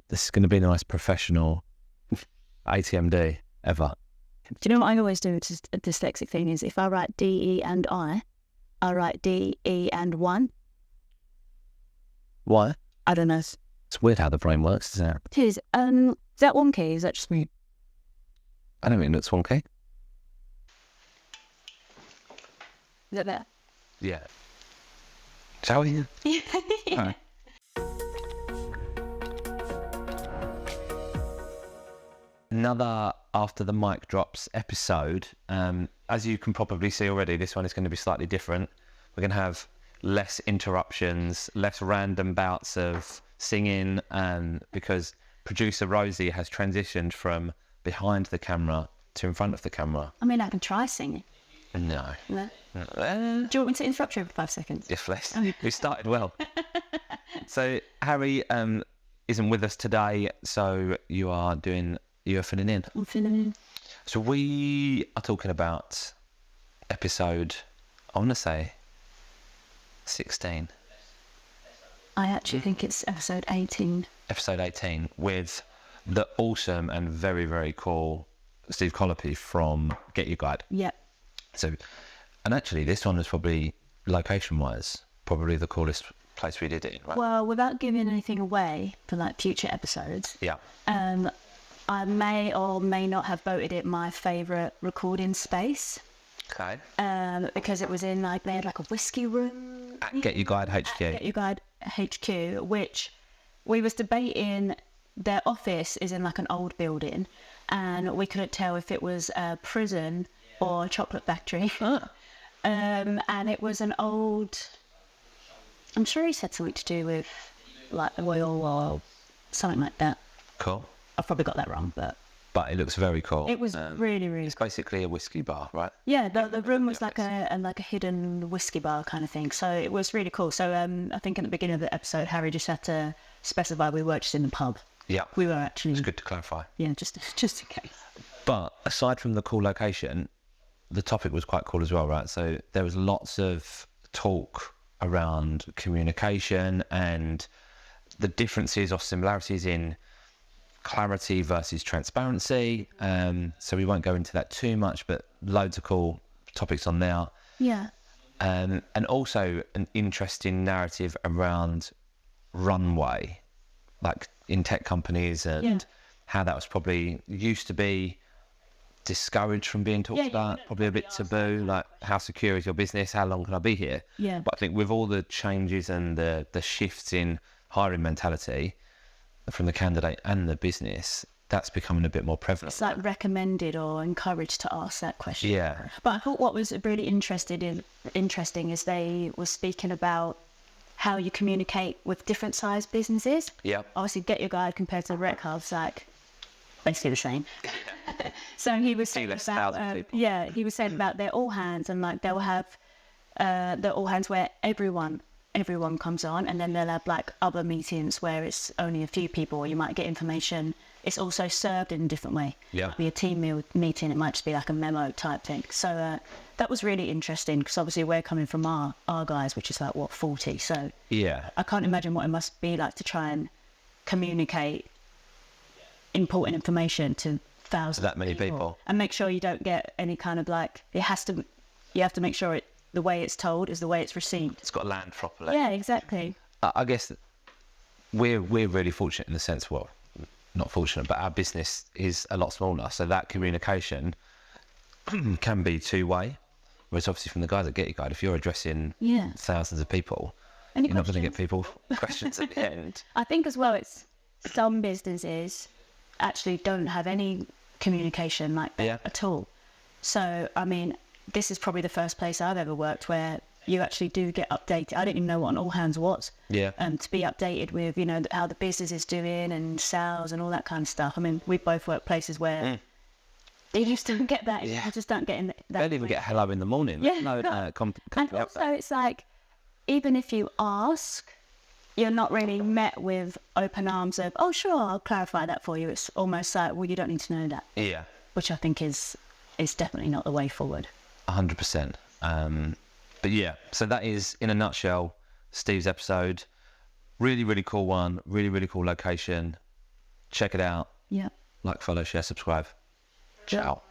This is going to be the most professional ATMD ever. Do you know what I always do? It's a dyslexic thing is if I write D, E and I write D, E and 1. Why? I don't know. It's weird how the brain works, isn't it? It is. Is that wonky? Is that just me? I don't think it's wonky. Is that better? Yeah. Shall we? Yeah. All right. Another After the Mic Drops episode. As you can probably see already, this one is going to be slightly different. We're going to have less interruptions, less random bouts of singing, because producer Rosie has transitioned from behind the camera to in front of the camera. I mean, I can try singing. No. No. Do you want me to interrupt you for 5 seconds? Yes, please. We started well. So Harry isn't with us today, so you are filling in. I'm filling in. So we are talking about episode, I want to say 16. I actually think it's episode 18. Episode 18 with the awesome and very, very cool Steve Colopy from Get Your Guide. Yep. So, and actually this one was probably, location-wise, probably the coolest place we did it in, right? Well, without giving anything away for like future episodes, Yeah. I may or may not have voted it my favourite recording space. Okay. Because it was in like, they had like a whiskey room. At Get Your Guide HQ. At Get Your Guide HQ, which we was debating, their office is in like an old building and we couldn't tell if it was a prison or a chocolate factory. And it was an old, I'm sure he said something to do with like the oil or something like that. Cool. I've probably got that wrong, but But it looks very cool. it was really, really It's cool. basically a whiskey bar, right? Yeah, the room was like a hidden whiskey bar kind of thing. So it was really cool. So I think at the beginning of the episode, Harry just had to specify we were just in the pub. Yeah. We were actually. It's good to clarify. Yeah, just in case. But aside from the cool location, the topic was quite cool as well, right? So there was lots of talk around communication and the differences or similarities in clarity versus transparency. So we won't go into that too much, but loads of cool topics on there. Yeah. And also an interesting narrative around runway, like in tech companies, and how that was probably used to be discouraged from being talked about, probably a bit taboo, like how secure is your business, how long can I be here? Yeah. But I think with all the changes and the shifts in hiring mentality from the candidate and the business, that's becoming a bit more prevalent. It's like recommended or encouraged to ask that question. Yeah. But I thought what was really interesting is they were speaking about how you communicate with different sized businesses. Yeah. Obviously, Get Your Guide compared to Rec Hub's like basically the same. So he was saying less about 1,000 people. he was saying about their all hands, and like they'll have their all hands where everyone comes on, and then they'll have like other meetings where it's only a few people, or you might get information. It's also served in a different way. Yeah. It might be a team meeting, it might just be like a memo type thing. So that was really interesting because obviously we're coming from our guys, which is like 40. So Yeah. I can't imagine what it must be like to try and communicate important information to thousands That many of people. and make sure you don't get any kind of like, you have to make sure the way it's told is the way it's received. It's got to land properly. Yeah, exactly. I guess we're really fortunate in the sense, well, not fortunate, but our business is a lot smaller, so that communication can be two-way. Whereas obviously from the guys at Get Your Guide, if you're addressing thousands of people, Any you're not going to get questions? people questions at the end. I think as well, it's some businesses actually don't have any communication like that at all. So, I mean, this is probably the first place I've ever worked where you actually do get updated. I didn't even know what an all hands was. Yeah. To be updated with, you know, how the business is doing and sales and all that kind of stuff. I mean, we both work places where you just don't get that. Yeah. You just don't get in that. Barely even get hello in the morning. Yeah. No, And company also, update. it's like, even if you ask, you're not really met with open arms of, oh, sure, I'll clarify that for you. It's almost like, well, you don't need to know that, Yeah. which I think is definitely not the way forward. 100%. But yeah, so that is, in a nutshell, Steve's episode. Really, really cool one. Really, really cool location. Check it out. Yeah. Like, follow, share, subscribe. Ciao.